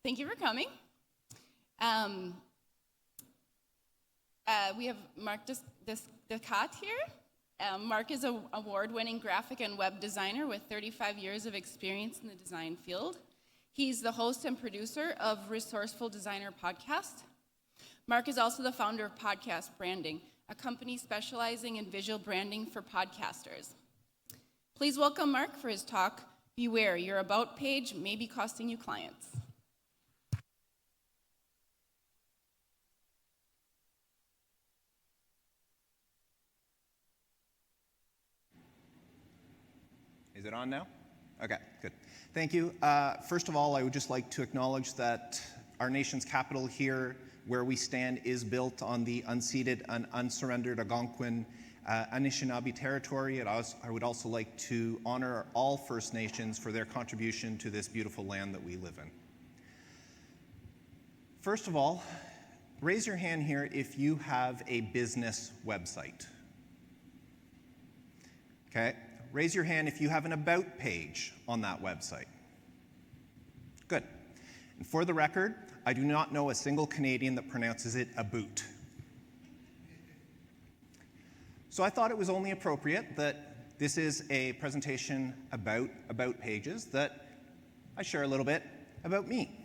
Thank you for coming. We have Mark Des Cotes here. Mark is an award-winning graphic and web designer with 35 years of experience in the design field. He's the host and producer of Resourceful Designer podcast. Mark is also the founder of Podcast Branding, a company specializing in visual branding for podcasters. Please welcome Mark for his talk, Beware, Your About page may be costing you clients. Is it on now? Okay, good. Thank you. First of all, I would just like to acknowledge that our nation's capital here, where we stand, is built on the unceded and unsurrendered Algonquin Anishinaabe territory. I would also like to honor all First Nations for their contribution to this beautiful land that we live in. First of all, raise your hand here if you have a business website. Okay. Raise your hand if you have an About page on that website. Good. And for the record, I do not know a single Canadian that pronounces it about. So I thought it was only appropriate that this is a presentation about pages, that I share a little bit about me.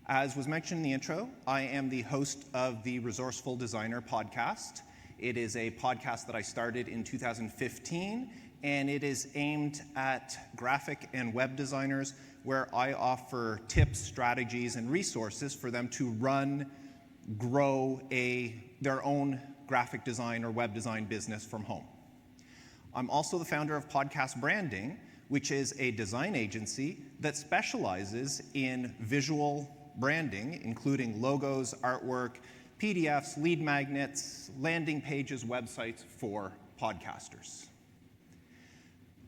As was mentioned in the intro, I am the host of the Resourceful Designer podcast. It is a podcast that I started in 2015, and it is aimed at graphic and web designers, where I offer tips, strategies, and resources for them to grow their own graphic design or web design business from home. I'm also the founder of Podcast Branding, which is a design agency that specializes in visual branding, including logos, artwork, PDFs, lead magnets, landing pages, websites for podcasters.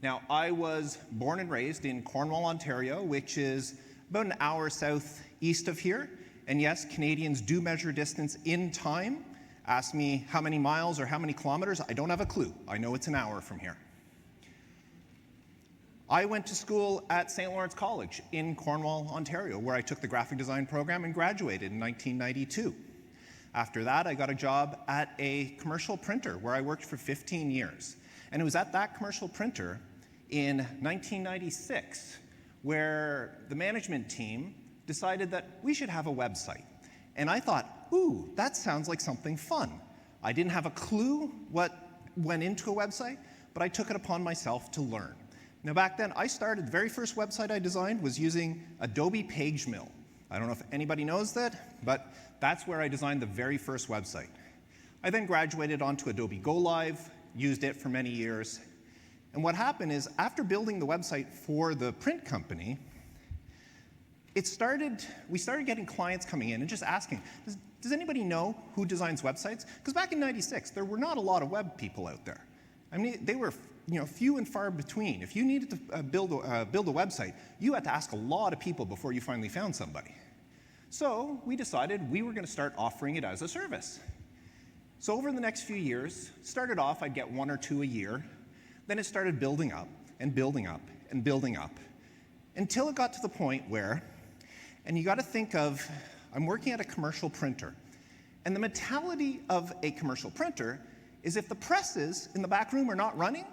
Now, I was born and raised in Cornwall, Ontario, which is about an hour southeast of here. And yes, Canadians do measure distance in time. Ask me how many miles or how many kilometers, I don't have a clue. I know it's an hour from here. I went to school at St. Lawrence College in Cornwall, Ontario, where I took the graphic design program and graduated in 1992. After that, I got a job at a commercial printer where I worked for 15 years. And it was at that commercial printer in 1996 where the management team decided that we should have a website. And I thought, ooh, that sounds like something fun. I didn't have a clue what went into a website, but I took it upon myself to learn. Now back then, the very first website I designed was using Adobe PageMill. I don't know if anybody knows that, but that's where I designed the very first website. I then graduated onto Adobe Go Live, used it for many years. And what happened is, after building the website for the print company, we started getting clients coming in and just asking, does anybody know who designs websites? Because back in '96, there were not a lot of web people out there. I mean, they were few and far between. If you needed to build a website, you had to ask a lot of people before you finally found somebody. So we decided we were going to start offering it as a service. So over the next few years, started off, I'd get one or two a year. Then it started building up and building up and building up until it got to the point where, and you got to think of, I'm working at a commercial printer. And the mentality of a commercial printer is if the presses in the back room are not running,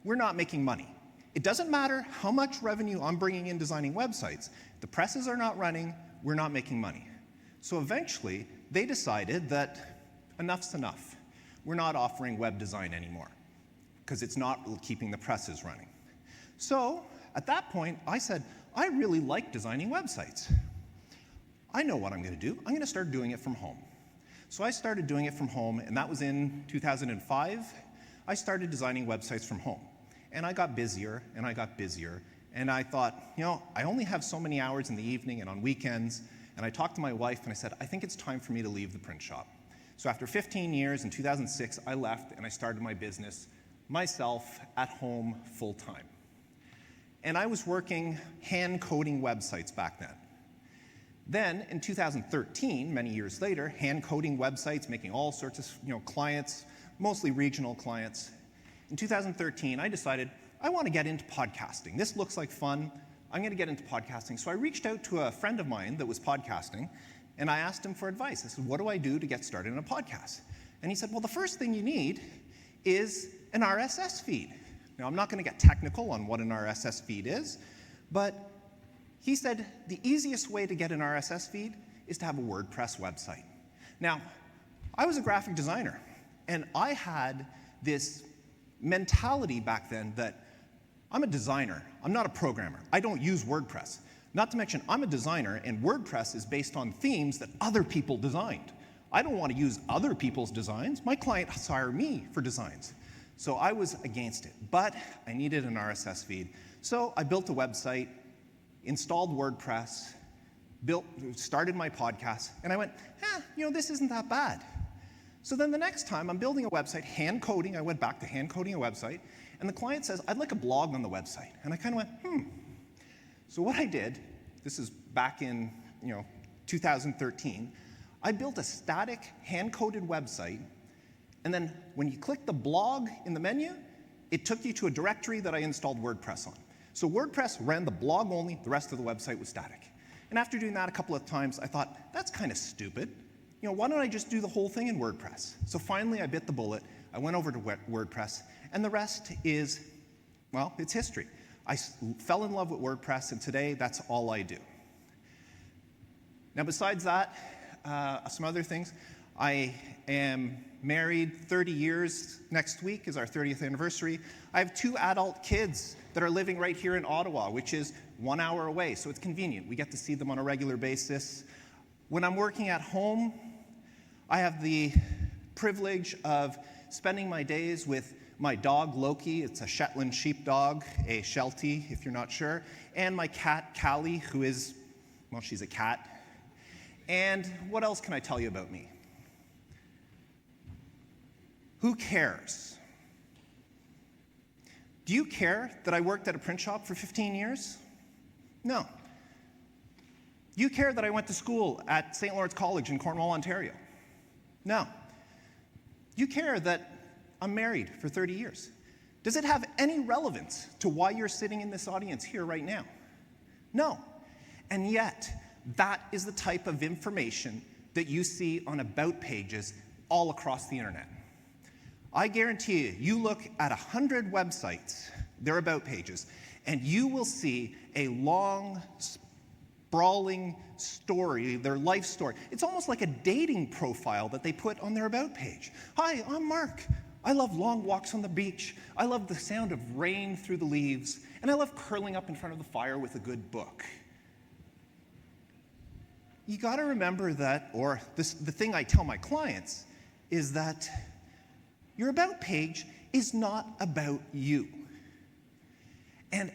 we're not making money. It doesn't matter how much revenue I'm bringing in designing websites. If the presses are not running, we're not making money. So eventually, they decided that enough's enough. We're not offering web design anymore because it's not keeping the presses running. So at that point, I said, I really like designing websites. I know what I'm going to do. I'm going to start doing it from home. So I started doing it from home, and that was in 2005. I started designing websites from home. And I got busier, and I got busier. And I thought, I only have so many hours in the evening and on weekends. And I talked to my wife, and I said, I think it's time for me to leave the print shop. So after 15 years, in 2006, I left, and I started my business myself at home full-time. And I was working hand-coding websites back then. Then, in 2013, many years later, hand-coding websites, making all sorts of clients, mostly regional clients. In 2013, I decided I want to get into podcasting. This looks like fun. I'm going to get into podcasting. So I reached out to a friend of mine that was podcasting, and I asked him for advice. I said, what do I do to get started in a podcast? And he said, well, the first thing you need is an RSS feed. Now, I'm not going to get technical on what an RSS feed is, but he said the easiest way to get an RSS feed is to have a WordPress website. Now, I was a graphic designer, and I had this mentality back then that I'm a designer. I'm not a programmer. I don't use WordPress. Not to mention, I'm a designer, and WordPress is based on themes that other people designed. I don't want to use other people's designs. My clients hire me for designs. So I was against it, but I needed an RSS feed. So I built a website, installed WordPress, started my podcast, and I went, this isn't that bad. So then the next time I'm building a website, hand coding, I went back to hand coding a website, and the client says, I'd like a blog on the website. And I kind of went, So what I did, this is back in 2013, I built a static hand-coded website, and then when you click the blog in the menu, it took you to a directory that I installed WordPress on. So WordPress ran the blog only, the rest of the website was static. And after doing that a couple of times, I thought, that's kind of stupid. Why don't I just do the whole thing in WordPress? So finally, I bit the bullet. I went over to WordPress, and the rest is, well, it's history. I fell in love with WordPress, and today, that's all I do. Now, besides that, some other things. I am married 30 years. Next week is our 30th anniversary. I have 2 adult kids that are living right here in Ottawa, which is 1 hour away, so it's convenient. We get to see them on a regular basis. When I'm working at home, I have the privilege of spending my days with my dog, Loki. It's a Shetland sheepdog, a Sheltie, if you're not sure, and my cat, Callie, who is, well, she's a cat. And what else can I tell you about me? Who cares? Do you care that I worked at a print shop for 15 years? No. Do you care that I went to school at St. Lawrence College in Cornwall, Ontario? No. Do you care that I'm married for 30 years? Does it have any relevance to why you're sitting in this audience here right now? No. And yet, that is the type of information that you see on about pages all across the internet. I guarantee you look at 100 websites, their about pages, and you will see a long, sprawling story, their life story. It's almost like a dating profile that they put on their about page. Hi, I'm Mark. I love long walks on the beach. I love the sound of rain through the leaves. And I love curling up in front of the fire with a good book. You got to remember that, or the thing I tell my clients is that your about page is not about you. And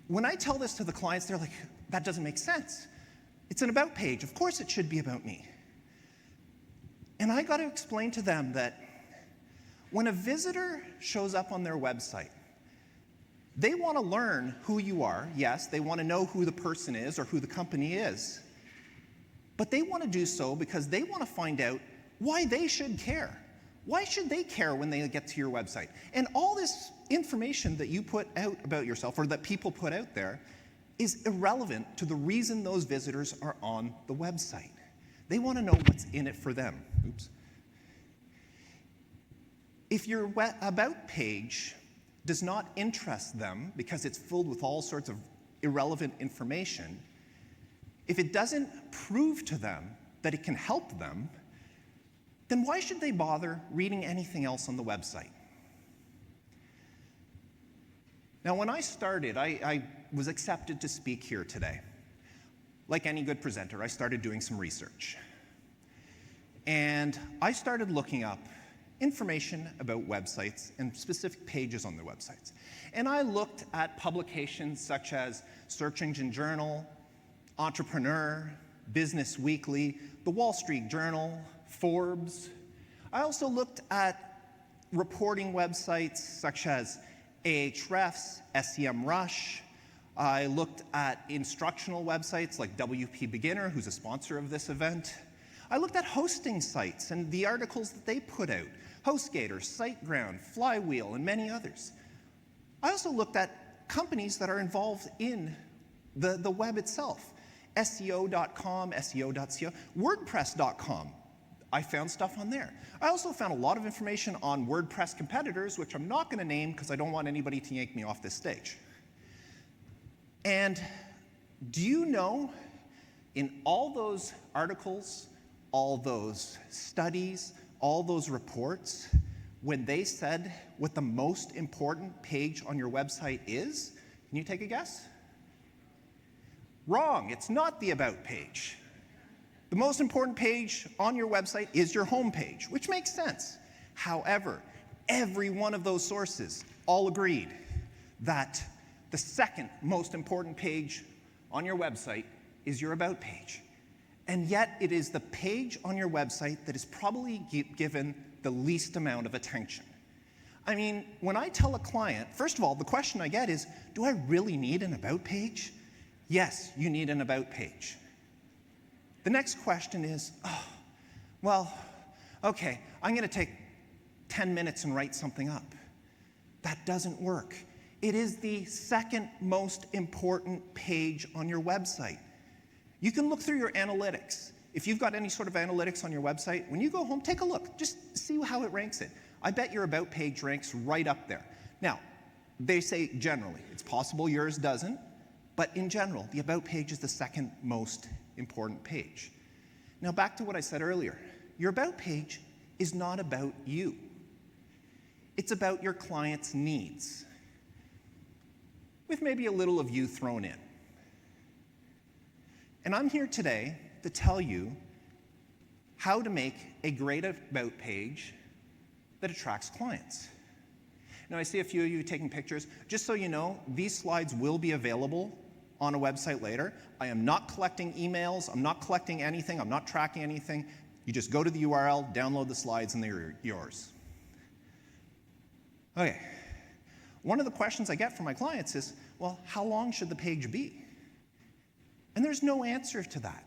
when I tell this to the clients, they're like, that doesn't make sense. It's an about page. Of course it should be about me. And I got to explain to them that when a visitor shows up on their website, they want to learn who you are. Yes, they want to know who the person is or who the company is. But they want to do so because they want to find out why they should care. Why should they care when they get to your website? And all this information that you put out about yourself, or that people put out there, is irrelevant to the reason those visitors are on the website. They want to know what's in it for them. Oops. If your about page does not interest them because it's filled with all sorts of irrelevant information, if it doesn't prove to them that it can help them, then why should they bother reading anything else on the website? Now, when I started, I was accepted to speak here today. Like any good presenter, I started doing some research. And I started looking up information about websites and specific pages on their websites. And I looked at publications such as Search Engine Journal, Entrepreneur, Business Weekly, The Wall Street Journal, Forbes. I also looked at reporting websites such as Ahrefs, SEMrush. I looked at instructional websites like WP Beginner, who's a sponsor of this event. I looked at hosting sites and the articles that they put out, HostGator, SiteGround, Flywheel, and many others. I also looked at companies that are involved in the web itself. SEO.com, SEO.co, WordPress.com. I found stuff on there. I also found a lot of information on WordPress competitors, which I'm not going to name because I don't want anybody to yank me off this stage. And do you know, in all those articles, all those studies, all those reports, when they said what the most important page on your website is, can you take a guess? Wrong, it's not the About page. The most important page on your website is your home page, which makes sense. However, every one of those sources all agreed that the second most important page on your website is your About page. And yet it is the page on your website that is probably given the least amount of attention. I mean, when I tell a client, first of all, the question I get is, do I really need an About page? Yes, you need an About page. The next question is, oh, well, okay, I'm going to take 10 minutes and write something up. That doesn't work. It is the second most important page on your website. You can look through your analytics. If you've got any sort of analytics on your website, when you go home, take a look. Just see how it ranks it. I bet your About page ranks right up there. Now, they say generally. It's possible yours doesn't, but in general, the About page is the second most important page. Now, back to what I said earlier. Your About page is not about you. It's about your client's needs, with maybe a little of you thrown in. And I'm here today to tell you how to make a great About page that attracts clients. Now, I see a few of you taking pictures. Just so you know, these slides will be available on a website later. I am not collecting emails. I'm not collecting anything. I'm not tracking anything. You just go to the URL, download the slides, and they're yours. Okay. One of the questions I get from my clients is, well, how long should the page be? And there's no answer to that.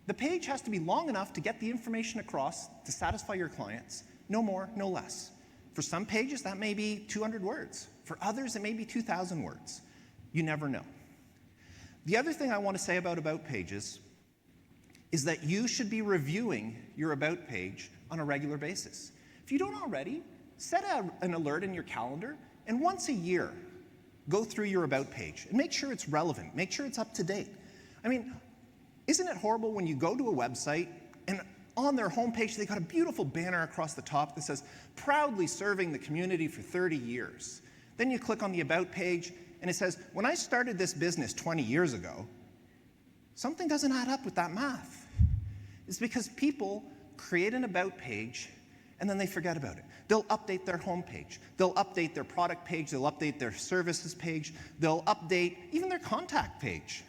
The page has to be long enough to get the information across to satisfy your clients, no more, no less. For some pages, that may be 200 words. For others, it may be 2,000 words. You never know. The other thing I want to say about pages is that you should be reviewing your About page on a regular basis. If you don't already, set an alert in your calendar, and once a year, go through your About page and make sure it's relevant, make sure it's up to date. I mean, isn't it horrible when you go to a website and on their homepage they got a beautiful banner across the top that says, proudly serving the community for 30 years. Then you click on the About page and it says, when I started this business 20 years ago, something doesn't add up with that math. It's because people create an About page and then they forget about it. They'll update their homepage. They'll update their product page. They'll update their services page. They'll update even their contact page.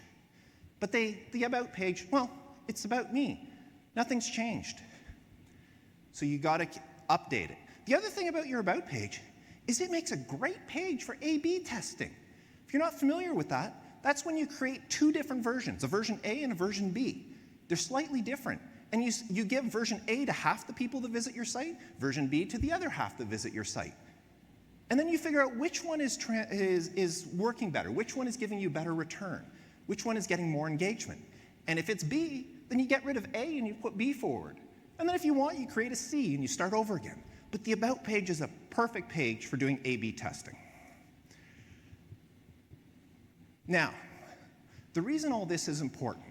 But the About page, well, it's about me. Nothing's changed. So you got to update it. The other thing about your About page is it makes a great page for A/B testing. If you're not familiar with that, that's when you create two different versions, a version A and a version B. They're slightly different. And you give version A to half the people that visit your site, version B to the other half that visit your site. And then you figure out which one is working better, which one is giving you better return, which one is getting more engagement. And if it's B, then you get rid of A and you put B forward. And then if you want, you create a C and you start over again. But the About page is a perfect page for doing A/B testing. Now, the reason all this is important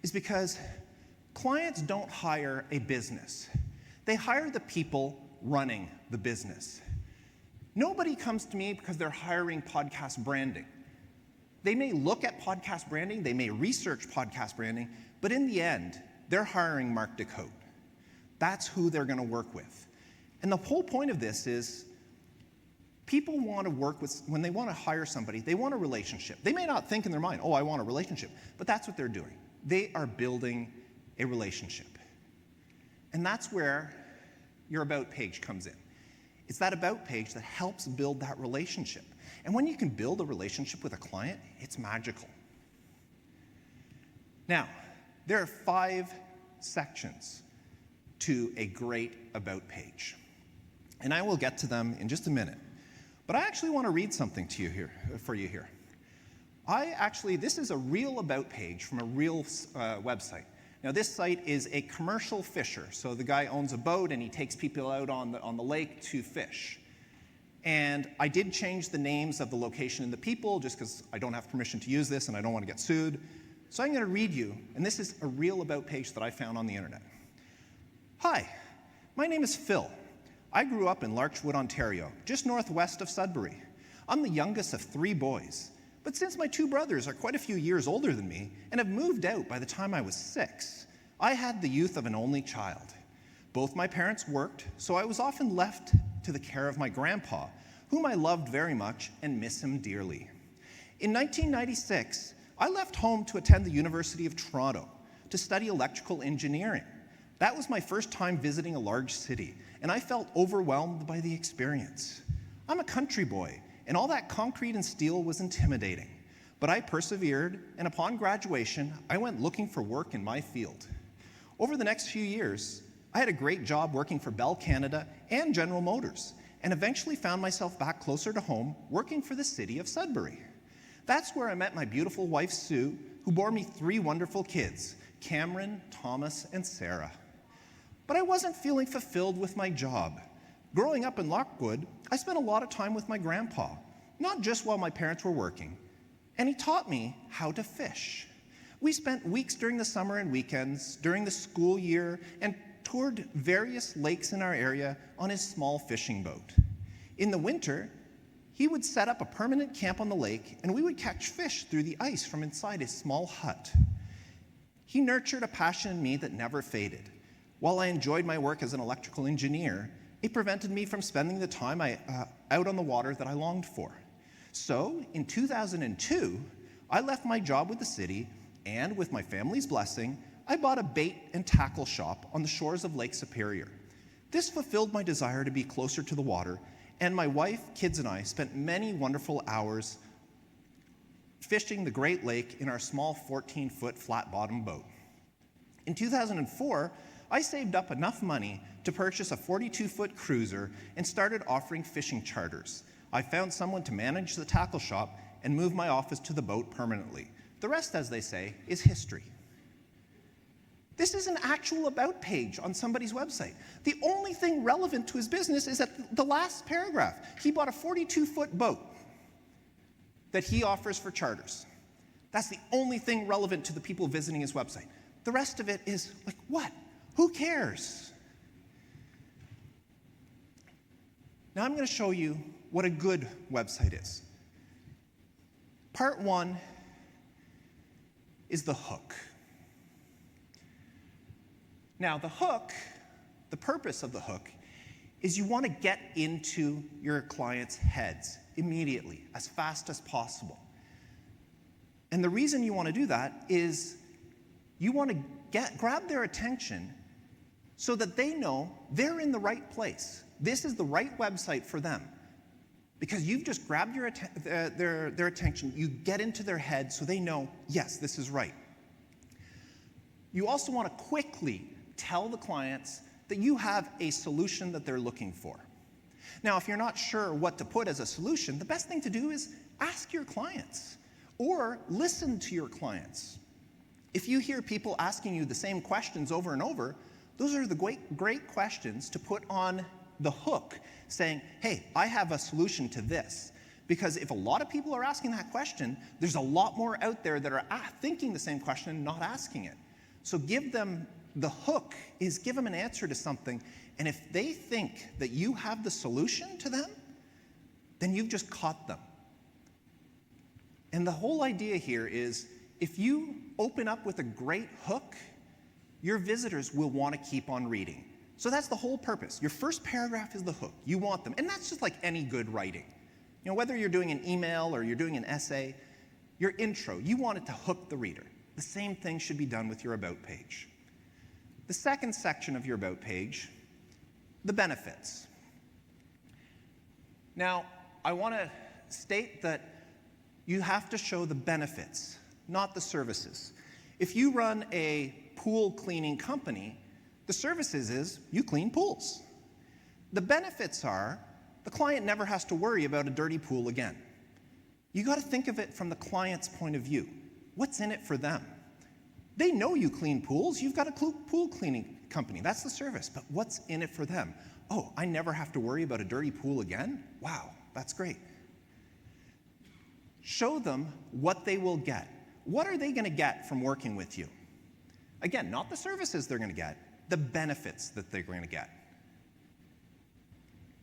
is because clients don't hire a business. They hire the people running the business. Nobody comes to me because they're hiring podcast branding. They may look at podcast branding, they may research podcast branding, but in the end, they're hiring Mark Des Cotes. That's who they're going to work with. And the whole point of this is people want to work with, when they want to hire somebody, they want a relationship. They may not think in their mind, oh, I want a relationship, but that's what they're doing. They are building a relationship. And that's where your About page comes in. It's that About page that helps build that relationship. And when you can build a relationship with a client, it's magical. Now, there are 5 sections to a great About page. And I will get to them in just a minute. But I actually want to read something to you here, for you here. This is a real about page from a real website. Now, this site is a commercial fisher. So the guy owns a boat and he takes people out on the lake to fish. And I did change the names of the location and the people just because I don't have permission to use this and I don't want to get sued. So I'm going to read you, and this is a real about page that I found on the internet. Hi, my name is Phil. I grew up in Larchwood, Ontario, just northwest of Sudbury. I'm the youngest of 3 boys. But since my 2 brothers are quite a few years older than me and have moved out by the time I was 6, I had the youth of an only child. Both my parents worked, so I was often left to the care of my grandpa, whom I loved very much and miss him dearly. In 1996, I left home to attend the University of Toronto to study electrical engineering. That was my first time visiting a large city, and I felt overwhelmed by the experience. I'm a country boy, and all that concrete and steel was intimidating. But I persevered, and upon graduation, I went looking for work in my field. Over the next few years, I had a great job working for Bell Canada and General Motors, and eventually found myself back closer to home, working for the city of Sudbury. That's where I met my beautiful wife, Sue, who bore me 3 wonderful kids, Cameron, Thomas, and Sarah. But I wasn't feeling fulfilled with my job. Growing up in Lockwood, I spent a lot of time with my grandpa, not just while my parents were working, and he taught me how to fish. We spent weeks during the summer and weekends, during the school year, and toured various lakes in our area on his small fishing boat. In the winter, he would set up a permanent camp on the lake, and we would catch fish through the ice from inside his small hut. He nurtured a passion in me that never faded. While I enjoyed my work as an electrical engineer, it prevented me from spending the time out on the water that I longed for. So, in 2002, I left my job with the city, and with my family's blessing, I bought a bait and tackle shop on the shores of Lake Superior. This fulfilled my desire to be closer to the water, and my wife, kids, and I spent many wonderful hours fishing the Great Lake in our small 14-foot flat-bottom boat. In 2004, I saved up enough money to purchase a 42-foot cruiser and started offering fishing charters. I found someone to manage the tackle shop and move my office to the boat permanently. The rest, as they say, is history. This is an actual about page on somebody's website. The only thing relevant to his business is at the last paragraph. He bought a 42-foot boat that he offers for charters. That's the only thing relevant to the people visiting his website. The rest of it is like, what? Who cares? Now I'm going to show you what a good website is. Part 1 is the hook. Now the hook, the purpose of the hook, is you want to get into your clients' heads immediately, as fast as possible. And the reason you want to do that is you want to grab their attention so that they know they're in the right place. This is the right website for them. Because you've just grabbed their attention, you get into their head so they know, yes, this is right. You also want to quickly tell the clients that you have a solution that they're looking for. Now, if you're not sure what to put as a solution, the best thing to do is ask your clients or listen to your clients. If you hear people asking you the same questions over and over, those are the great questions to put on the hook, saying, hey, I have a solution to this. Because if a lot of people are asking that question, there's a lot more out there that are thinking the same question and not asking it. So give them the hook, is give them an answer to something, and if they think that you have the solution to them, then you've just caught them. And the whole idea here is, if you open up with a great hook, your visitors will want to keep on reading. So that's the whole purpose. Your first paragraph is the hook. You want them. And that's just like any good writing. You know, whether you're doing an email or you're doing an essay, your intro, you want it to hook the reader. The same thing should be done with your about page. The second section of your about page, the benefits. Now, I want to state that you have to show the benefits, not the services. If you run a pool cleaning company, the services is you clean pools. The benefits are the client never has to worry about a dirty pool again. You got to think of it from the client's point of view. What's in it for them? They know you clean pools. You've got a pool cleaning company. That's the service. But what's in it for them? Oh, I never have to worry about a dirty pool again? Wow, that's great. Show them what they will get. What are they going to get from working with you? Again, not the services they're going to get, the benefits that they're going to get.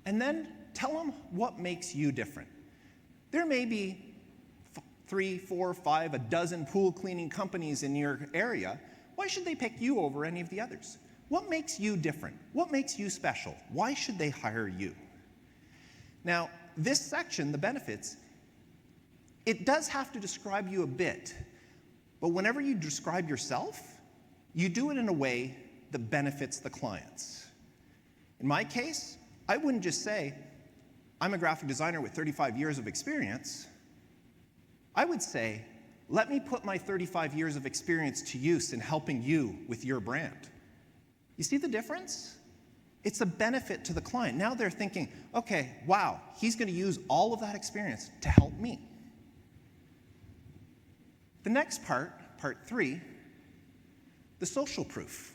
And then tell them what makes you different. There may be 3, 4, 5, a dozen pool cleaning companies in your area. Why should they pick you over any of the others? What makes you different? What makes you special? Why should they hire you? Now, this section, the benefits, it does have to describe you a bit, but whenever you describe yourself, you do it in a way that benefits the clients. In my case, I wouldn't just say, I'm a graphic designer with 35 years of experience. I would say, let me put my 35 years of experience to use in helping you with your brand. You see the difference? It's a benefit to the client. Now they're thinking, okay, wow, he's going to use all of that experience to help me. The next part, part 3, the social proof.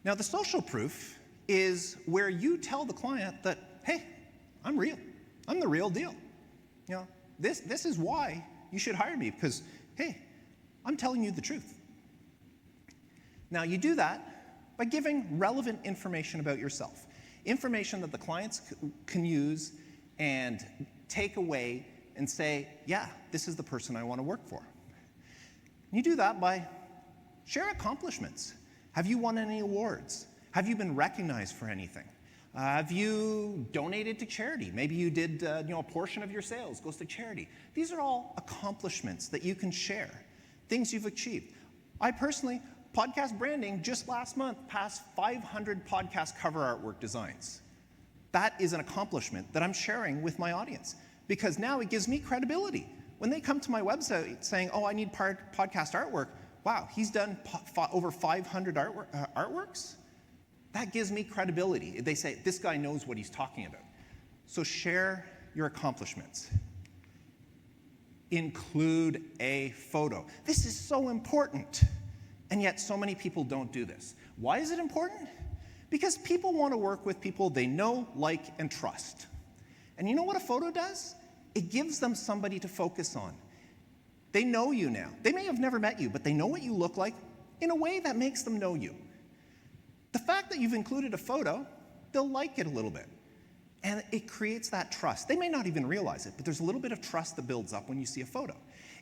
Now, the social proof is where you tell the client that, hey, I'm real. I'm the real deal. You know, this is why you should hire me, because, hey, I'm telling you the truth. Now, you do that by giving relevant information about yourself, information that the clients can use and take away and say, yeah, this is the person I want to work for. You do that by share accomplishments. Have you won any awards? Have you been recognized for anything? Have you donated to charity? Maybe you did, a portion of your sales goes to charity. These are all accomplishments that you can share, things you've achieved. I personally, podcast branding, just last month, passed 500 podcast cover artwork designs. That is an accomplishment that I'm sharing with my audience, because now it gives me credibility. When they come to my website saying, oh, I need podcast artwork, wow, he's done over 500 artworks? That gives me credibility. They say, this guy knows what he's talking about. So share your accomplishments. Include a photo. This is so important, and yet so many people don't do this. Why is it important? Because people want to work with people they know, like, and trust. And you know what a photo does? It gives them somebody to focus on. They know you now. They may have never met you, but they know what you look like in a way that makes them know you. The fact that you've included a photo, they'll like it a little bit. And it creates that trust. They may not even realize it, but there's a little bit of trust that builds up when you see a photo.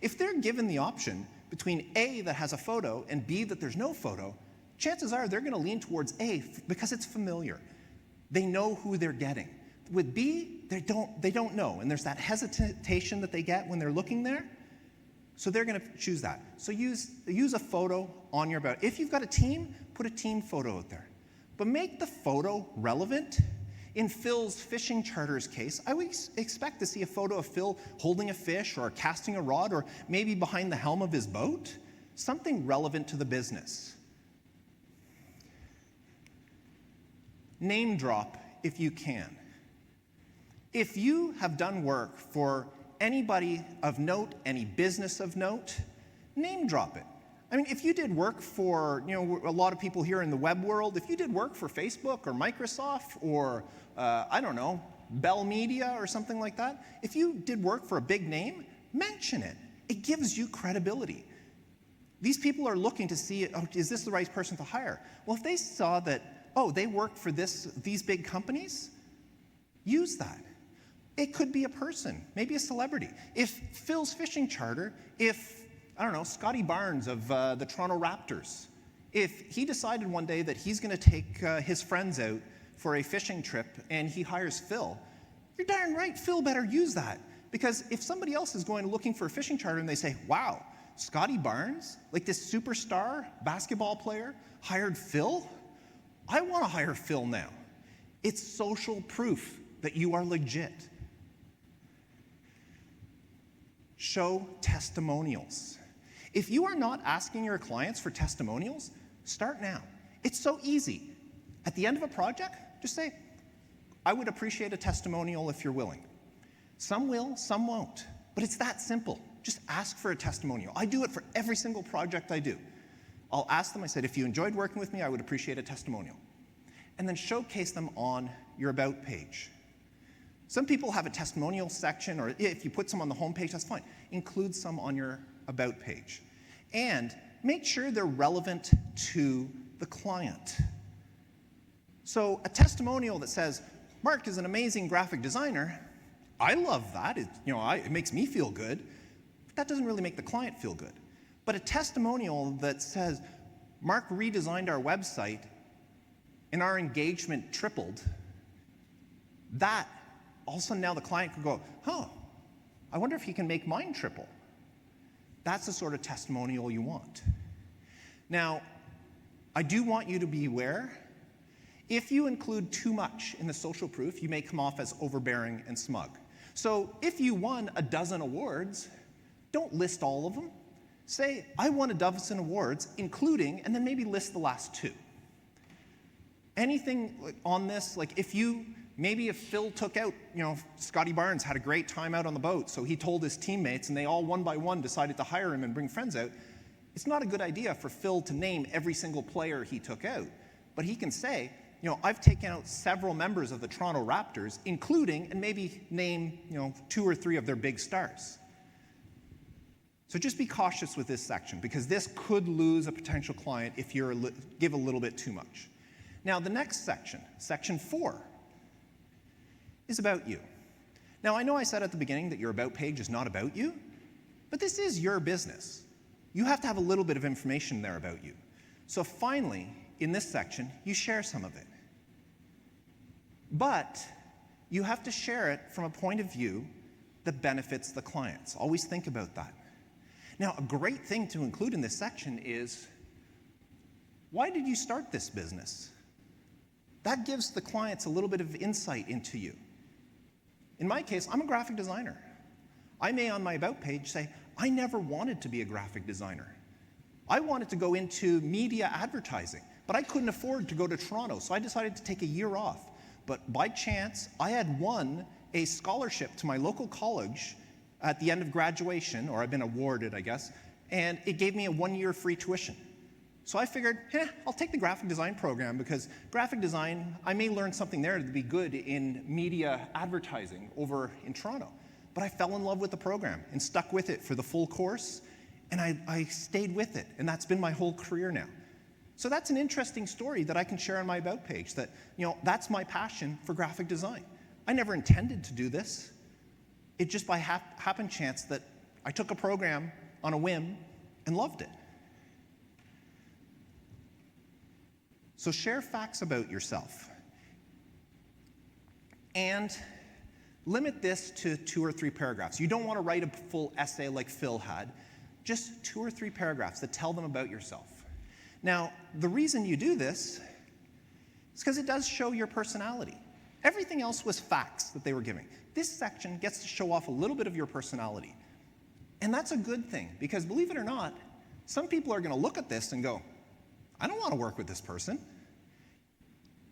If they're given the option between A, that has a photo, and B, that there's no photo, chances are they're going to lean towards A because it's familiar. They know who they're getting. With B, they don't know, and there's that hesitation that they get when they're looking there. So they're going to choose that. So use a photo on your about. If you've got a team, put a team photo out there. But make the photo relevant. In Phil's fishing charters case, I would expect to see a photo of Phil holding a fish or casting a rod or maybe behind the helm of his boat. Something relevant to the business. Name drop if you can. If you have done work for anybody of note, any business of note, name drop it. I mean, if you did work for, a lot of people here in the web world, if you did work for Facebook or Microsoft or, Bell Media or something like that, if you did work for a big name, mention it. It gives you credibility. These people are looking to see, is this the right person to hire? Well, if they saw that, they work for these big companies, use that. It could be a person, maybe a celebrity. If Phil's fishing charter, Scotty Barnes of the Toronto Raptors, if he decided one day that he's going to take his friends out for a fishing trip and he hires Phil, you're darn right, Phil better use that. Because if somebody else is going looking for a fishing charter and they say, wow, Scotty Barnes, like this superstar basketball player, hired Phil? I want to hire Phil now. It's social proof that you are legit. Show testimonials. If you are not asking your clients for testimonials, start now. It's so easy. At the end of a project, just say, I would appreciate a testimonial if you're willing. Some will, some won't. But it's that simple. Just ask for a testimonial. I do it for every single project I do. I'll ask them, I said, if you enjoyed working with me, I would appreciate a testimonial. And then showcase them on your About page. Some people have a testimonial section, or if you put some on the home page, that's fine. Include some on your About page. And make sure they're relevant to the client. So a testimonial that says, Mark is an amazing graphic designer, I love that. It makes me feel good. But that doesn't really make the client feel good. But a testimonial that says, Mark redesigned our website and our engagement tripled, that all of a sudden now the client could go, I wonder if he can make mine triple. That's the sort of testimonial you want. Now, I do want you to be aware, if you include too much in the social proof, you may come off as overbearing and smug. So if you won a dozen awards, don't list all of them. Say, I won a dozen awards, including, and then maybe list the last two. Anything on this, like if Phil took out, Scotty Barnes had a great time out on the boat, so he told his teammates, and they all one by one decided to hire him and bring friends out. It's not a good idea for Phil to name every single player he took out, but he can say, I've taken out several members of the Toronto Raptors, including, and maybe name, 2 or 3 of their big stars. So just be cautious with this section, because this could lose a potential client if you give a little bit too much. Now, the next section, section 4, is about you. Now, I know I said at the beginning that your About page is not about you, but this is your business. You have to have a little bit of information there about you. So finally, in this section, you share some of it. But you have to share it from a point of view that benefits the clients. Always think about that. Now, a great thing to include in this section is, why did you start this business? That gives the clients a little bit of insight into you. In my case, I'm a graphic designer. I may on my About page say, I never wanted to be a graphic designer. I wanted to go into media advertising, but I couldn't afford to go to Toronto, so I decided to take a year off. But by chance, I had won a scholarship to my local college at the end of graduation, or I've been awarded, I guess, and it gave me a 1-year free tuition. So I figured, I'll take the graphic design program, because graphic design, I may learn something there to be good in media advertising over in Toronto. But I fell in love with the program and stuck with it for the full course, and I stayed with it, and that's been my whole career now. So that's an interesting story that I can share on my About page, that, that's my passion for graphic design. I never intended to do this. It just by happen chance that I took a program on a whim and loved it. So share facts about yourself. And limit this to 2 or 3 paragraphs. You don't want to write a full essay like Phil had. Just 2 or 3 paragraphs that tell them about yourself. Now, the reason you do this is because it does show your personality. Everything else was facts that they were giving. This section gets to show off a little bit of your personality. And that's a good thing, because believe it or not, some people are going to look at this and go, I don't want to work with this person.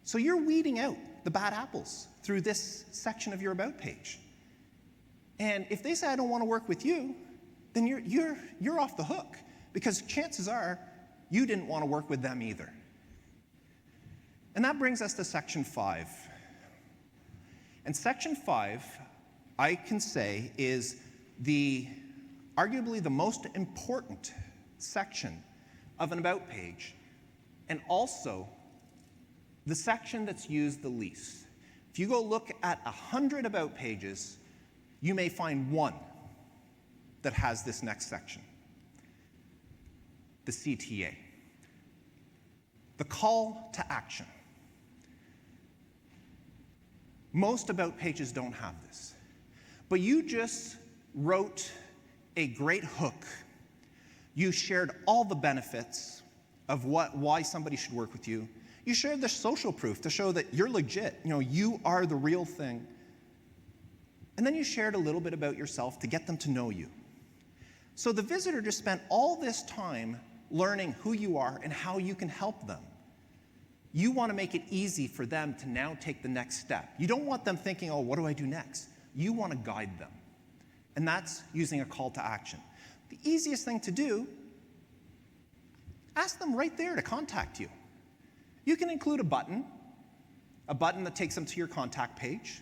So you're weeding out the bad apples through this section of your About page. And if they say, I don't want to work with you, then you're off the hook, because chances are you didn't want to work with them either. And that brings us to section 5. And section 5, I can say, is arguably the most important section of an About page, and also the section that's used the least. If you go look at 100 About pages, you may find one that has this next section. The CTA. The call to action. Most About pages don't have this. But you just wrote a great hook. You shared all the benefits of why somebody should work with you. You shared the social proof to show that you're legit. You are the real thing. And then you shared a little bit about yourself to get them to know you. So the visitor just spent all this time learning who you are and how you can help them. You want to make it easy for them to now take the next step. You don't want them thinking, oh, what do I do next? you want to guide them. And that's using a call to action. The easiest thing to do, ask them right there to contact you. You can include a button that takes them to your contact page.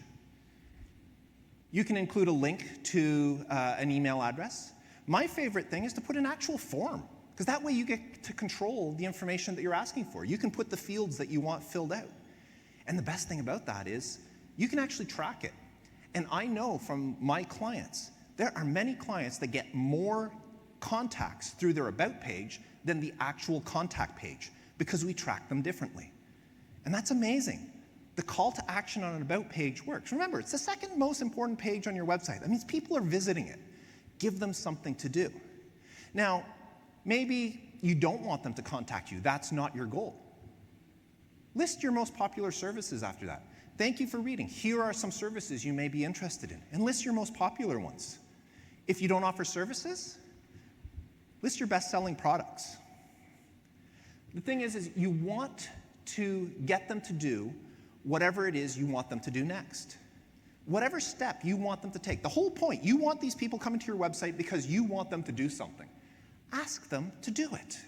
You can include a link to an email address. My favorite thing is to put an actual form, because that way you get to control the information that you're asking for. You can put the fields that you want filled out. And the best thing about that is you can actually track it. And I know from my clients, there are many clients that get more contacts through their About page than the actual contact page, because we track them differently. And that's amazing. The call to action on an About page works. Remember, it's the second most important page on your website. That means people are visiting it. Give them something to do. Now, maybe you don't want them to contact you. That's not your goal. List your most popular services after that. Thank you for reading. Here are some services you may be interested in, and list your most popular ones. If you don't offer services, list your best-selling products. The thing is you want to get them to do whatever it is you want them to do next. Whatever step you want them to take. The whole point, you want these people coming to your website because you want them to do something. Ask them to do it.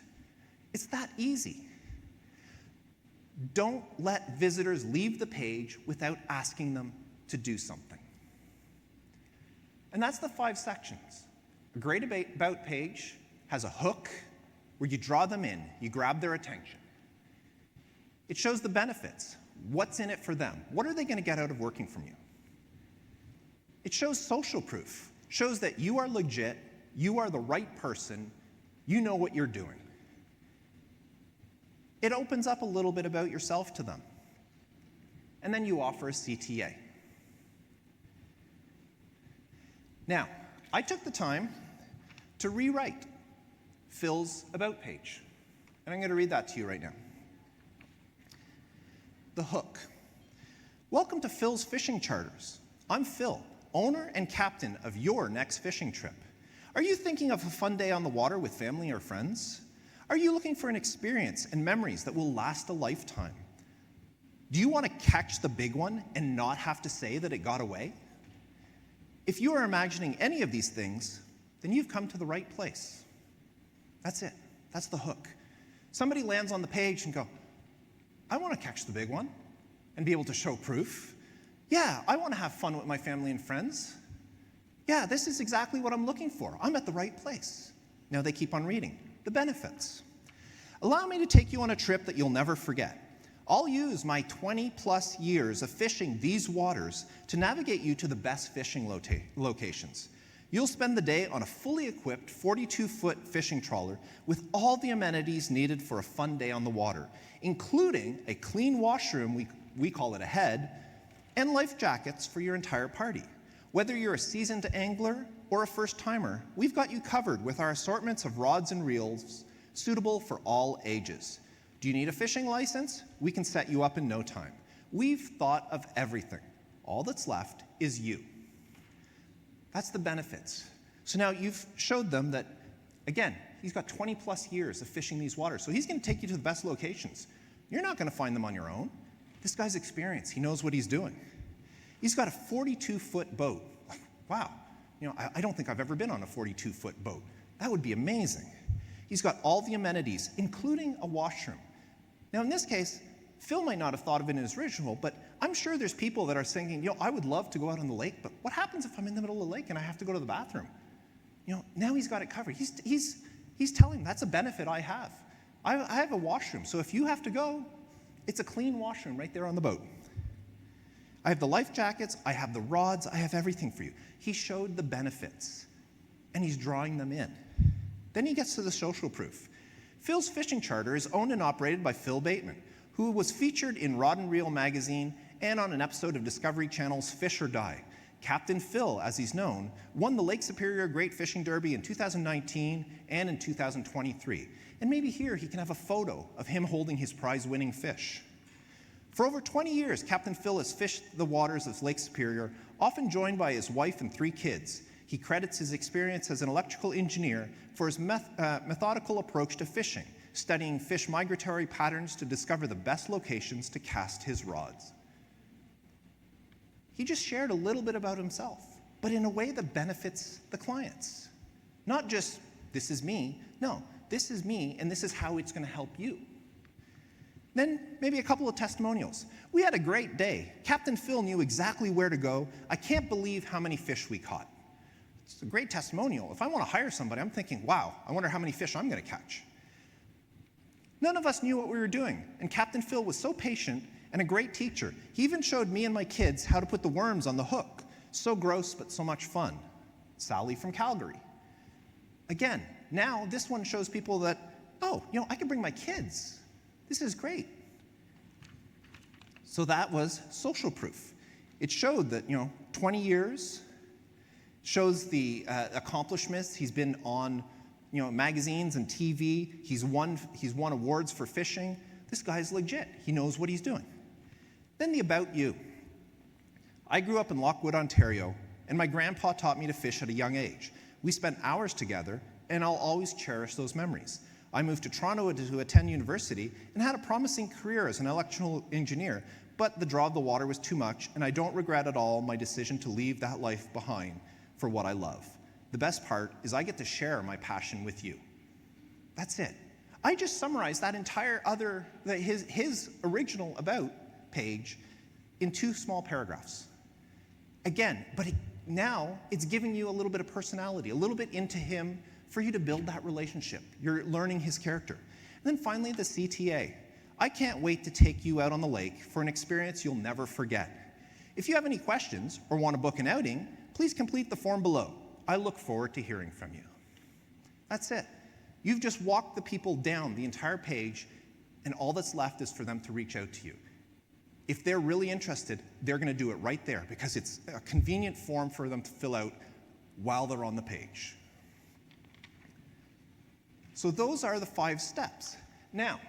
It's that easy. Don't let visitors leave the page without asking them to do something. And that's the 5 sections. A great About page has a hook where you draw them in, you grab their attention. It shows the benefits. What's in it for them? What are they going to get out of working from you? It shows social proof. Shows that you are legit, you are the right person, you know what you're doing. It opens up a little bit about yourself to them. And then you offer a CTA. Now, I took the time to rewrite Phil's About page. And I'm going to read that to you right now. The hook. Welcome to Phil's Fishing Charters. I'm Phil, owner and captain of your next fishing trip. Are you thinking of a fun day on the water with family or friends? Are you looking for an experience and memories that will last a lifetime? Do you want to catch the big one and not have to say that it got away? If you are imagining any of these things, then you've come to the right place. That's it. That's the hook. Somebody lands on the page and go, I want to catch the big one and be able to show proof. Yeah, I want to have fun with my family and friends. Yeah, this is exactly what I'm looking for. I'm at the right place. Now they keep on reading. The benefits. Allow me to take you on a trip that you'll never forget. I'll use my 20-plus years of fishing these waters to navigate you to the best fishing locations. You'll spend the day on a fully equipped 42-foot fishing trawler with all the amenities needed for a fun day on the water, including a clean washroom, we call it a head, and life jackets for your entire party. Whether you're a seasoned angler or a first-timer, we've got you covered with our assortments of rods and reels suitable for all ages. Do you need a fishing license? We can set you up in no time. We've thought of everything. All that's left is you. That's the benefits. So now you've showed them that, again, he's got 20-plus years of fishing these waters, so he's going to take you to the best locations. You're not going to find them on your own. This guy's experienced. He knows what he's doing. He's got a 42-foot boat. Wow. You know, I don't think I've ever been on a 42-foot boat. That would be amazing. He's got all the amenities, including a washroom. Now, in this case, Phil might not have thought of it in his original, but I'm sure there's people that are thinking, you know, I would love to go out on the lake, but what happens if I'm in the middle of the lake and I have to go to the bathroom? You know, now he's got it covered. He's telling them that's a benefit I have. I have a washroom, so if you have to go, it's a clean washroom right there on the boat. I have the life jackets, I have the rods, I have everything for you. He showed the benefits, and he's drawing them in. Then he gets to the social proof. Phil's Fishing Charter is owned and operated by Phil Bateman, who was featured in Rod and Reel magazine and on an episode of Discovery Channel's Fish or Die. Captain Phil, as he's known, won the Lake Superior Great Fishing Derby in 2019 and in 2023. And maybe here he can have a photo of him holding his prize-winning fish. For over 20 years, Captain Phil has fished the waters of Lake Superior, often joined by his wife and 3 kids. He credits his experience as an electrical engineer for his methodical approach to fishing, studying fish migratory patterns to discover the best locations to cast his rods. He just shared a little bit about himself, but in a way that benefits the clients. Not just, this is me. No, this is me, and this is how it's going to help you. Then maybe a couple of testimonials. We had a great day. Captain Phil knew exactly where to go. I can't believe how many fish we caught. It's a great testimonial. If I want to hire somebody, I'm thinking, wow, I wonder how many fish I'm going to catch. None of us knew what we were doing, and Captain Phil was so patient and a great teacher. He even showed me and my kids how to put the worms on the hook. So gross, but so much fun. Sally from Calgary. Again, now this one shows people that, oh, I can bring my kids. This is great. So that was social proof. It showed that, 20 years, shows the accomplishments. He's been on, magazines and TV. He's won awards for fishing. This guy's legit. He knows what he's doing. Then the about you. I grew up in Lockwood, Ontario, and my grandpa taught me to fish at a young age. We spent hours together, and I'll always cherish those memories. I moved to Toronto to attend university and had a promising career as an electrical engineer, but the draw of the water was too much, and I don't regret at all my decision to leave that life behind for what I love. The best part is I get to share my passion with you. That's it. I just summarized that entire his original about page in 2 small paragraphs. Again, but now it's giving you a little bit of personality, a little bit into him, for you to build that relationship. You're learning his character. And then finally, the CTA. I can't wait to take you out on the lake for an experience you'll never forget. If you have any questions or want to book an outing, please complete the form below. I look forward to hearing from you. That's it. You've just walked the people down the entire page, and all that's left is for them to reach out to you. If they're really interested, they're going to do it right there because it's a convenient form for them to fill out while they're on the page. So those are the 5 steps. Now,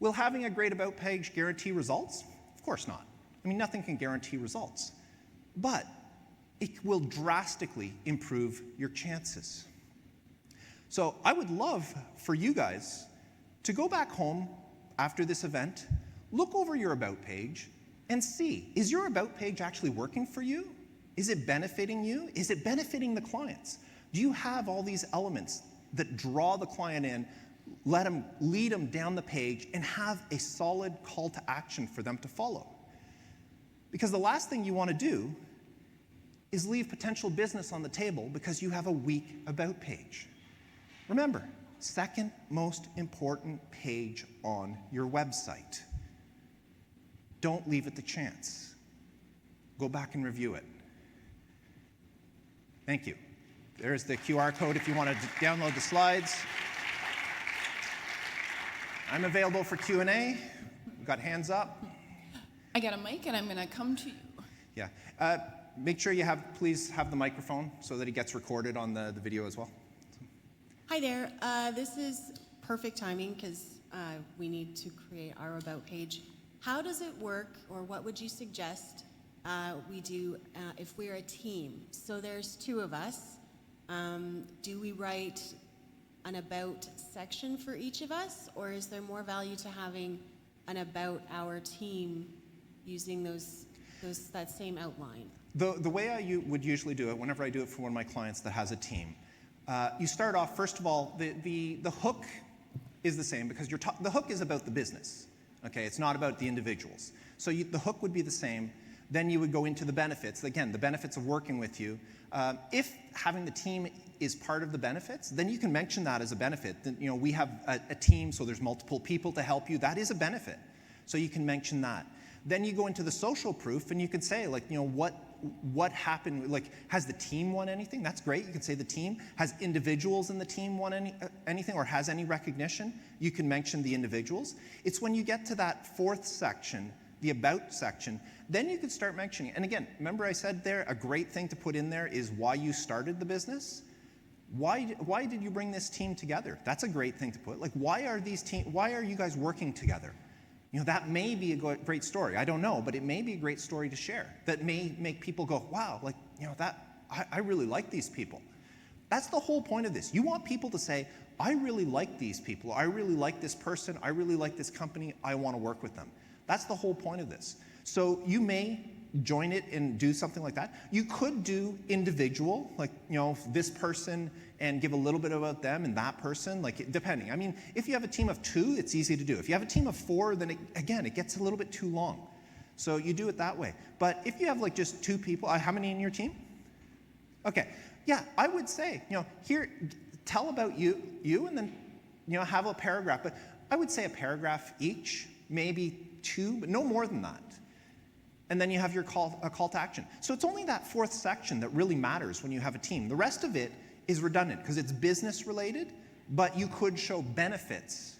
will having a great about page guarantee results? Of course not. Nothing can guarantee results. But it will drastically improve your chances. So I would love for you guys to go back home after this event, look over your about page, and see, is your about page actually working for you? Is it benefiting you? Is it benefiting the clients? Do you have all these elements that draw the client in, lead them down the page, and have a solid call to action for them to follow? Because the last thing you want to do is leave potential business on the table because you have a weak about page. Remember, second most important page on your website. Don't leave it to chance. Go back and review it. Thank you. There's the QR code if you want to download the slides. I'm available for Q&A. We've got hands up. I got a mic, and I'm going to come to you. Yeah. Make sure you please have the microphone so that it gets recorded on the video as well. Hi there. This is perfect timing because we need to create our About page. How does it work, or what would you suggest we do if we're a team? So there's 2 of us. Do we write an About section for each of us, or is there more value to having an About our team using that same outline? The way I would usually do it, whenever I do it for one of my clients that has a team, you start off, first of all, the hook is the same because the hook is about the business. Okay, it's not about the individuals. So the hook would be the same. Then you would go into the benefits. Again, the benefits of working with you. If having the team is part of the benefits, then you can mention that as a benefit. Then, we have a team, so there's multiple people to help you. That is a benefit. So you can mention that. Then you go into the social proof, and you can say, what happened? Has the team won anything? That's great. You can say the team. Has individuals in the team won anything, or has any recognition? You can mention the individuals. It's when you get to that 4th section, the about section, then you can start mentioning it. And again, remember I said there, a great thing to put in there is why you started the business. Why did you bring this team together? That's a great thing to put. Why are you guys working together? That may be a great story. I don't know, but it may be a great story to share that may make people go, wow, I really like these people. That's the whole point of this. You want people to say, I really like these people. I really like this person. I really like this company. I want to work with them. That's the whole point of this. So you may join it and do something like that. You could do individual, like, this person and give a little bit about them and that person, like, depending. I mean, if you have a team of 2, it's easy to do. If you have a team of 4, then it gets a little bit too long. So you do it that way. But if you have like just 2 people, how many in your team? Okay, yeah, I would say, here, tell about you, and then, have a paragraph. But I would say a paragraph each, maybe 2, but no more than that. And then you have your call to action. So it's only that 4th section that really matters when you have a team. The rest of it is redundant because it's business related, but you could show benefits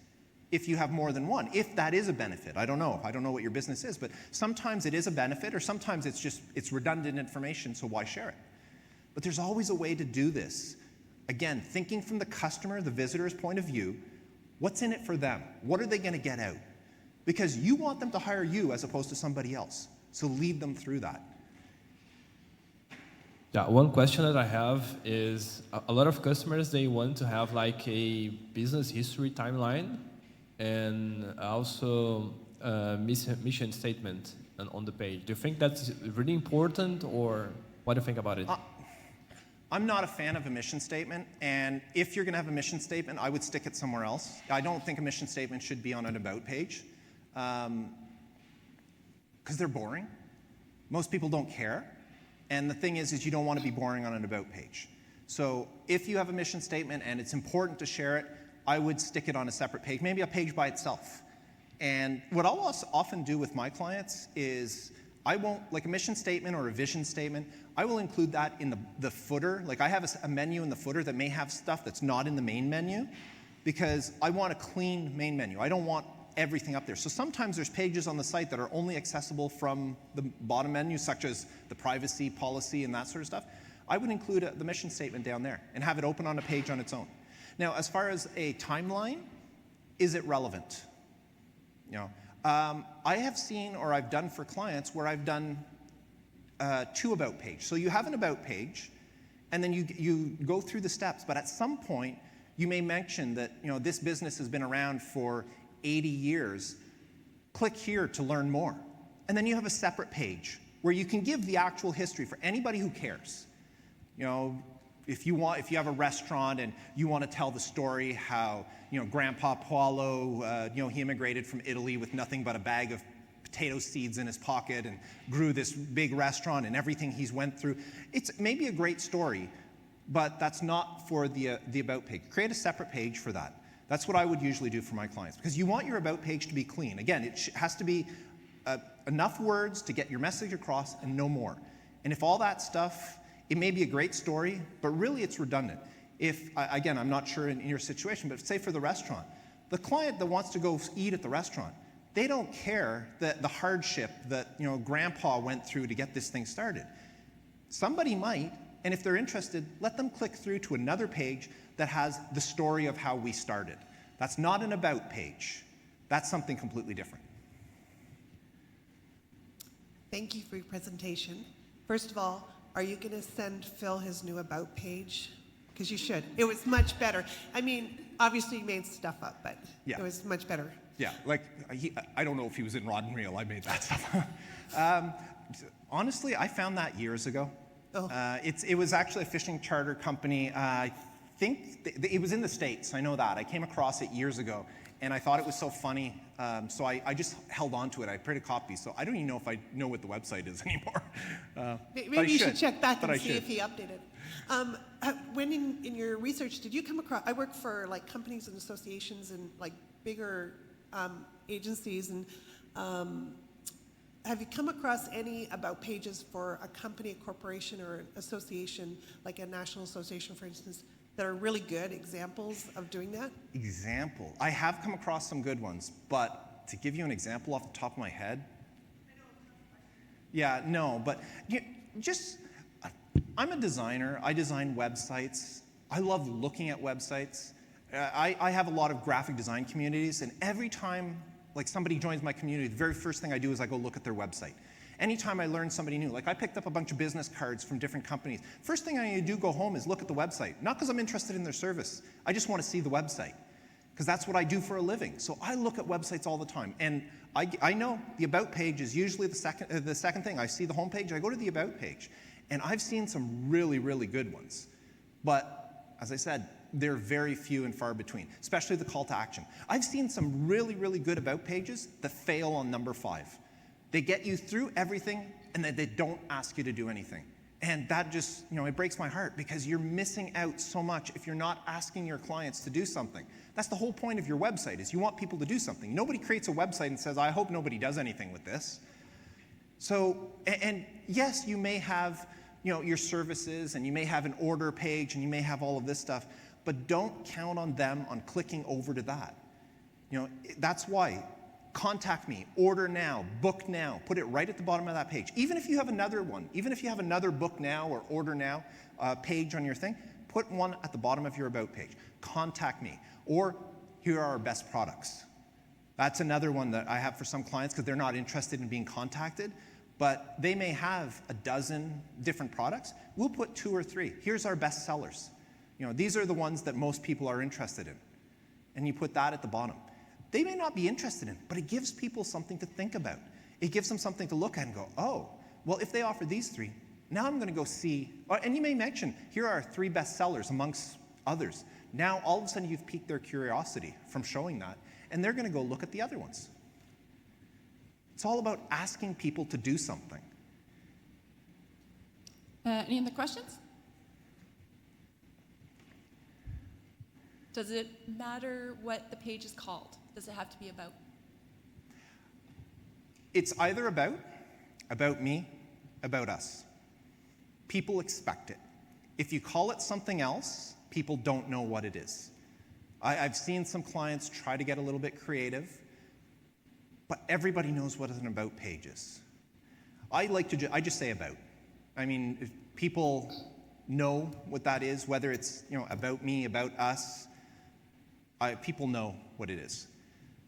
if you have more than one, if that is a benefit. I don't know what your business is, but sometimes it is a benefit, or sometimes it's redundant information, so why share it? But there's always a way to do this. Again, thinking from the customer, the visitor's point of view, what's in it for them? What are they going to get out? Because you want them to hire you as opposed to somebody else. So lead them through that. Yeah, one question that I have is a lot of customers, they want to have like a business history timeline and also a mission statement on the page. Do you think that's really important, or what do you think about it? I'm not a fan of a mission statement, and if you're going to have a mission statement, I would stick it somewhere else. I don't think a mission statement should be on an about page. Because they're boring. Most people don't care. And the thing is you don't want to be boring on an about page. So if you have a mission statement and it's important to share it, I would stick it on a separate page, maybe a page by itself. And what I'll often do with my clients is I won't, like a mission statement or a vision statement, I will include that in the footer. Like I have a menu in the footer that may have stuff that's not in the main menu because I want a clean main menu. I don't want everything up there. So sometimes there's pages on the site that are only accessible from the bottom menu, such as the privacy policy and that sort of stuff. I would include the mission statement down there and have it open on a page on its own. Now, as far as a timeline, is it relevant? I have seen, or I've done for clients, where I've done 2 about page. So you have an about page, and then you go through the steps. But at some point, you may mention that this business has been around for 80 years, click here to learn more. And then you have a separate page where you can give the actual history for anybody who cares. If you have a restaurant and you want to tell the story how, Grandpa Paolo, he immigrated from Italy with nothing but a bag of potato seeds in his pocket and grew this big restaurant and everything he's went through. It's maybe a great story, but that's not for the about page. Create a separate page for that. That's what I would usually do for my clients, because you want your about page to be clean. Again, it has to be enough words to get your message across and no more. And if all that stuff, it may be a great story, but really it's redundant. Again, I'm not sure in your situation, but say for the restaurant, the client that wants to go eat at the restaurant, they don't care that the hardship that Grandpa went through to get this thing started. Somebody might, and if they're interested, let them click through to another page that has the story of how we started. That's not an about page. That's something completely different. Thank you for your presentation. First of all, are you going to send Phil his new about page? Because you should. It was much better. I mean, obviously you made stuff up, but yeah. It was much better. Yeah, like, I don't know if he was in Rod and Reel. I made that stuff. Honestly, I found that years ago. Oh. It was actually a fishing charter company. I think it was in the States. I know that. I came across it years ago, and I thought it was so funny. So I just held on to it. I printed a copy. So I don't even know if I know what the website is anymore. Maybe you should check back and see should. if he updated. When in your research, did you come across, I work for like companies and associations and like bigger agencies, and have you come across any about pages for a company, a corporation, or an association, like a national association, for instance, that are really good examples of doing that? Example. I have come across some good ones, but to give you an example off the top of my head, yeah, no, but I'm a designer. I design websites. I love looking at websites. I have a lot of graphic design communities, and every time like somebody joins my community, the very first thing I do is I go look at their website. Anytime I learn somebody new, like I picked up a bunch of business cards from different companies. First thing I need to do go home is look at the website. Not because I'm interested in their service. I just want to see the website. because that's what I do for a living. So I look at websites all the time, and I know the About page is usually the second thing. I see the homepage, I go to the About page, and I've seen some really, really good ones. But as I said, they're very few and far between, especially the call to action. I've seen some really, really good About pages that fail on number 5. They get you through everything, and then they don't ask you to do anything. And that just, it breaks my heart, because you're missing out so much if you're not asking your clients to do something. That's the whole point of your website, is you want people to do something. Nobody creates a website and says, I hope nobody does anything with this. So, and yes, you may have, your services, and you may have an order page, and you may have all of this stuff, but don't count on them on clicking over to that. That's why. Contact me, order now, book now, put it right at the bottom of that page. Even if you have another one, even if you have another book now or order now page on your thing, put one at the bottom of your About page. Contact me, or here are our best products. That's another one that I have for some clients, because they're not interested in being contacted, but they may have a dozen different products. We'll put 2 or 3. Here's our best sellers. These are the ones that most people are interested in. And you put that at the bottom. They may not be interested in, but it gives people something to think about. It gives them something to look at and go, oh, well, if they offer these 3, now I'm going to go see. And you may mention, here are our 3 best sellers amongst others. Now, all of a sudden, you've piqued their curiosity from showing that, and they're going to go look at the other ones. It's all about asking people to do something. Any other questions? Does it matter what the page is called? Does it have to be about? It's either about me, about us. People expect it. If you call it something else, people don't know what it is. I've seen some clients try to get a little bit creative, but everybody knows what an About page is. I just say about. I mean, if people know what that is, whether it's about me, about us, people know what it is.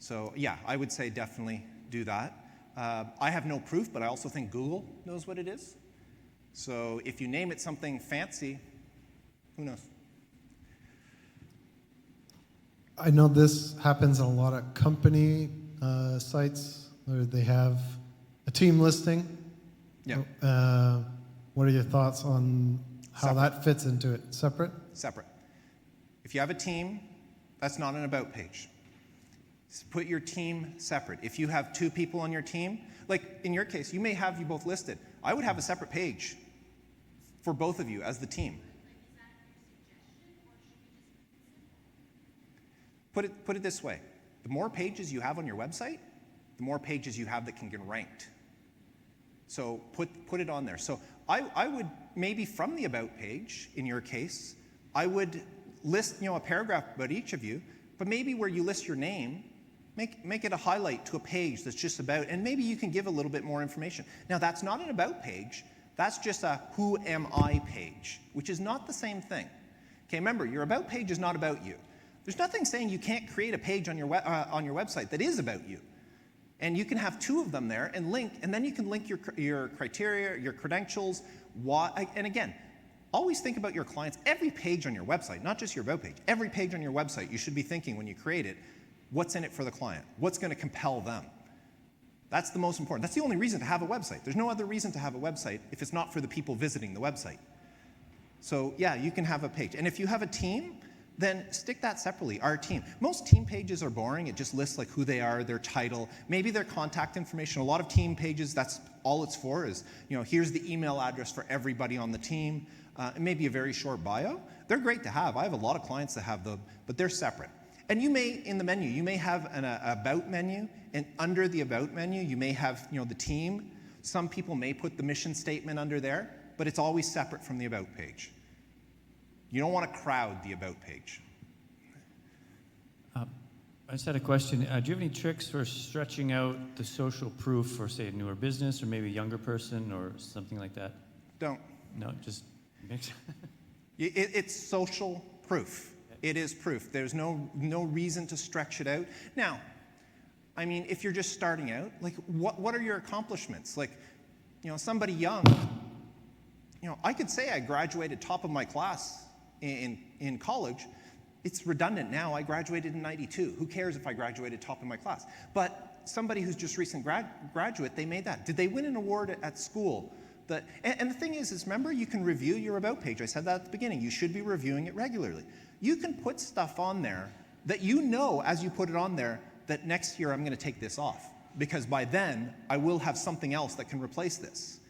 So yeah, I would say definitely do that. I have no proof, but I also think Google knows what it is. So if you name it something fancy, who knows? I know this happens on a lot of company sites where they have a team listing. Yeah. What are your thoughts on how Separate. that fits into it? Separate? Separate. If you have a team, that's not an About page. Put your team separate. If you have 2 people on your team, like in your case, you may have you both listed. I would have a separate page for both of you as the team. Put it this way. The more pages you have on your website, the more pages you have that can get ranked. So put it on there. So I would maybe from the About page, in your case, I would list a paragraph about each of you, but maybe where you list your name, make it a highlight to a page that's just about, and maybe you can give a little bit more information. Now that's not an About page, that's just a Who Am I page, which is not the same thing. Okay, remember, your About page is not about you. There's nothing saying you can't create a page on your website that is about you. And you can have 2 of them there and link, and then you can link your criteria, your credentials, and again, always think about your clients. Every page on your website, not just your About page, every page on your website, you should be thinking when you create it, what's in it for the client? What's going to compel them? That's the most important. That's the only reason to have a website. There's no other reason to have a website if it's not for the people visiting the website. So yeah, you can have a page. And if you have a team, then stick that separately, our team. Most team pages are boring. It just lists like who they are, their title, maybe their contact information. A lot of team pages, that's all it's for is, here's the email address for everybody on the team, and maybe a very short bio. They're great to have. I have a lot of clients that have them, but they're separate. And you may, in the menu, you may have an About menu, and under the About menu, you may have, the team. Some people may put the mission statement under there, but it's always separate from the About page. You don't want to crowd the About page. I just had a question. Do you have any tricks for stretching out the social proof for, say, a newer business or maybe a younger person or something like that? Don't. No, just mix. It's social proof. It is proof. There's no reason to stretch it out. Now, I mean, if you're just starting out, like, what are your accomplishments? Like, somebody young, I could say I graduated top of my class in college. it's redundant now. I graduated in 92. Who cares if I graduated top of my class? But somebody who's just recent graduate, they made that. Did they win an award at school? And the thing is remember, you can review your About page. I said that at the beginning. You should be reviewing it regularly. You can put stuff on there that you know as you put it on there that next year I'm going to take this off, because by then I will have something else that can replace this.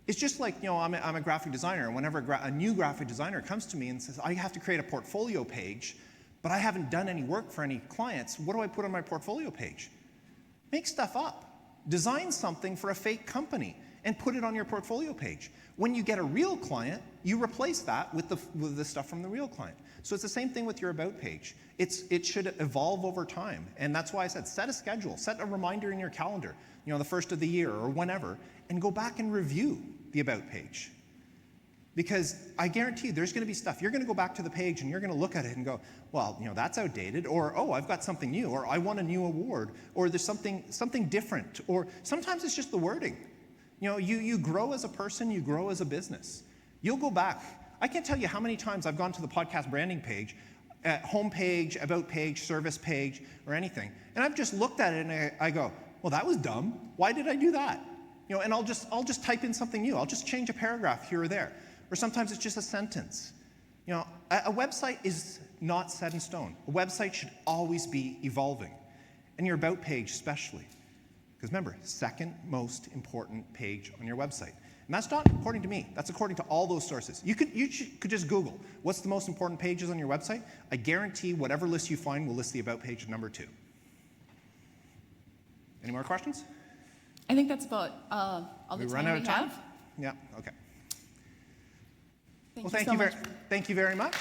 It's just like, I'm a graphic designer, and whenever a new graphic designer comes to me and says, I have to create a portfolio page, but I haven't done any work for any clients, what do I put on my portfolio page? Make stuff up. Design something for a fake company and put it on your portfolio page. When you get a real client, you replace that with the stuff from the real client. So it's the same thing with your About page. It should evolve over time. And that's why I said set a schedule, set a reminder in your calendar, the first of the year or whenever, and go back and review the About page. Because I guarantee you there's going to be stuff. You're going to go back to the page and you're going to look at it and go, well, that's outdated, or oh, I've got something new, or I won a new award, or there's something different, or sometimes it's just the wording. You grow as a person, you grow as a business. You'll go back. I can't tell you how many times I've gone to the podcast branding page, home page, About page, service page, or anything, and I've just looked at it and I go, well, that was dumb. Why did I do that? And I'll just type in something new. I'll just change a paragraph here or there. Or sometimes it's just a sentence. A website is not set in stone. A website should always be evolving. And your About page especially. Because remember, second most important page on your website. And that's not according to me. That's according to all those sources. You could just Google, what's the most important pages on your website? I guarantee whatever list you find will list the About page at number 2. Any more questions? I think that's about all the We time run out we of time? have. Yeah, okay. Thank Well, you so much. thank you very much.